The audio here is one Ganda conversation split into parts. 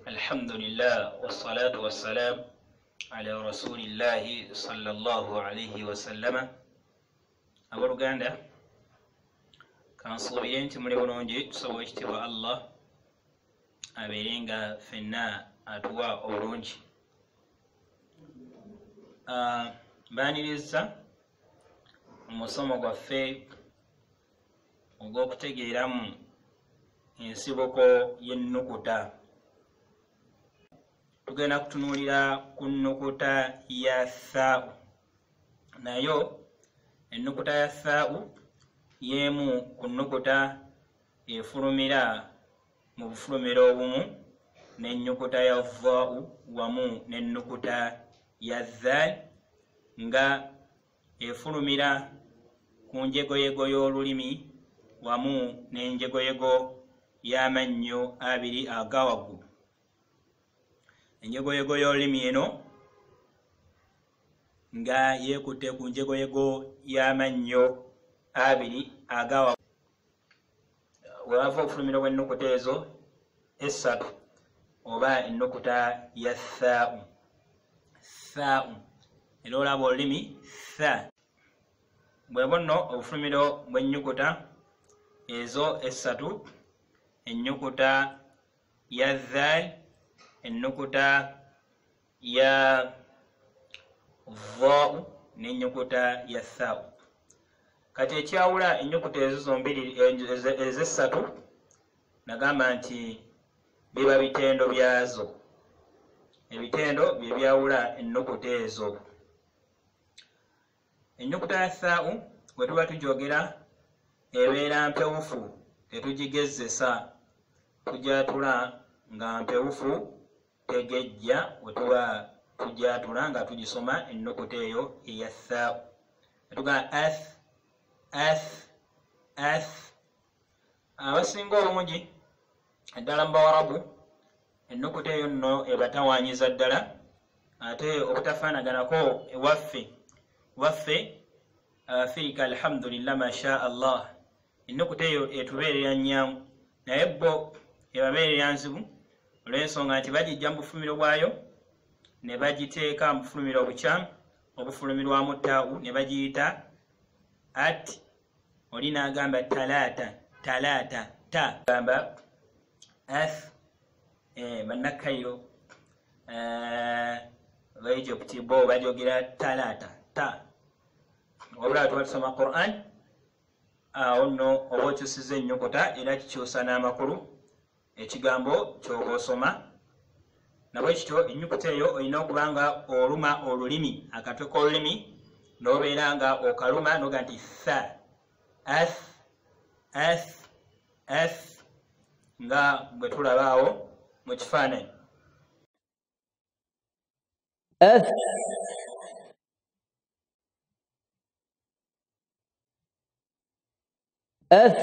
الحمد لله والصلاة والسلام على رسول الله صلى الله عليه وسلم. Abooluganda kansuubire nti muli bulungi tusobola ekitiibwa Allah abeere nga ffenna atuwa obulungi. Mbaaniriza omusomo gwaffe ogw'okutegeeramu ensibuko y'ennukuta. Tugenda kutunuulira ku nnukuta ya thaa'u. Nayo ennukuta ya thaa'u y'emu ku nnukuta efulumira mu bufulumira obumu n'ennukuta ya vaa'u wamu n'ennukuta ya dhaal, nga efulumira ku njegoyego y'olulimi wamu n'enjegoyego y'amannyo abiri aga waggulu. Enjegoyego y'olulimi eno nga yeekutte ku njegoyego y'amannyo abiri aga waggulu. Wewava obufulumiro bw'ennukuta ezo essatu oba ennukuta ya thaa'u. Thaa'u era olaba olulimi tha. Bwe bunno obufulumiro bw'ennyukuta ezo essatu: ennyukuta ya dhaal, ennukuta ya vaa'u n'ennyukuta ya thaa'u. Kati ekyawula ennyukuta ezo zombiri ez'essatu nagamba nti biba bitendo byazo. Ebitendo bye byawula ennukuta ezo. Ennyukuta ya thaa'u bwe tuba tujogera ebeera mpewufu, tetugigezesa, tujatula nga mpewufu, tegejja bwe tuba tujatula nga tugisoma ennukuta eyo eya thaa'u. Netugamba ath, ath, ath. Abasinga obungi eddala mu Bawarabu ennukuta eyo nno ebatawaanyiza ddala, ate obutafaanaganako waffe Abafirika alhamdulillah masha Allah ennukuta eyo etubeerera nnyangu, naye bo ebabeerera nzibu olw'ensonga nti bagijja mu bufulumiro bwayo ne bagiteeka mu bufulumiro obukyamu obufulumirwamu taa'u ne bagiyita at. Oli n'agamba talaata, talaata, ta gamba ath. Bannakayiro Egypt bo bajogera talaata, ta. Wabula tuba tusoma Quran, awo nno oba okyusiza ennyukuta era kikyusa n'amakulu ekigambo ky'oba osoma. Nabwe kityo ennyukuta eyo olina okuba nga oluma olulimi, akatwe k'olulimi n'obeera nga okaluma noga nti tha, ath, ath, ath, nga bwe tulaba awo mu kifaananyi. Ath, ath,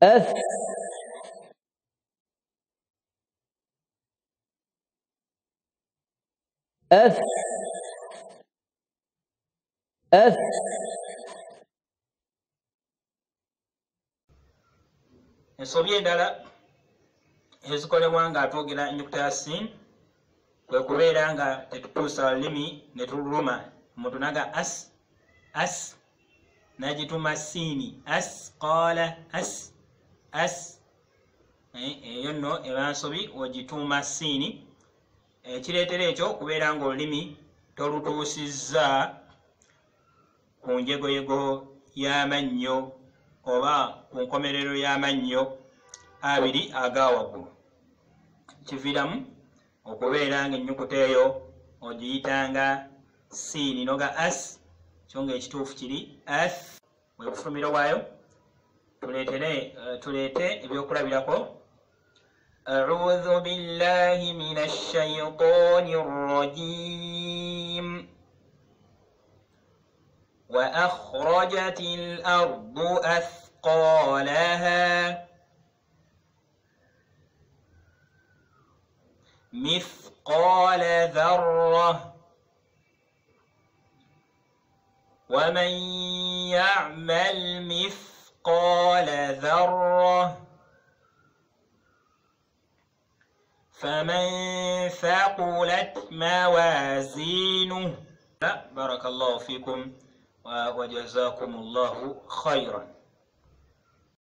ath, ath, ath. Ensobi endala ezikolebwa nga twogera ennyukuta ya siin kwe kubeera nga tetutuusa olulimi ne tululuma. Omuntu naga as, as, n'agituma siini, as qaala, as, as. Eyo nno eba nsobi ogituuma siini. Ekireetera ekyo kubeera nga olulimi tolutuusizza ku njegoyego y'amannyo oba ku nkomerero y'amannyo abiri aga waggulu. Kiviiramu okubeera nga ennyukuta eyo ogiyitanga siini noga as, kyo nga ekituufu kiri ath. Bwe bufulumiro bwayo tuleete ebyokulabirako. أعوذ بالله من الشيطان الرجيم. وأخرجت الأرض أثقالها مثقال ذرة ومن يعمل مثقال ذرة فمن ثقلت موازينه. بارك الله فيكم وجزاكم الله خيرا.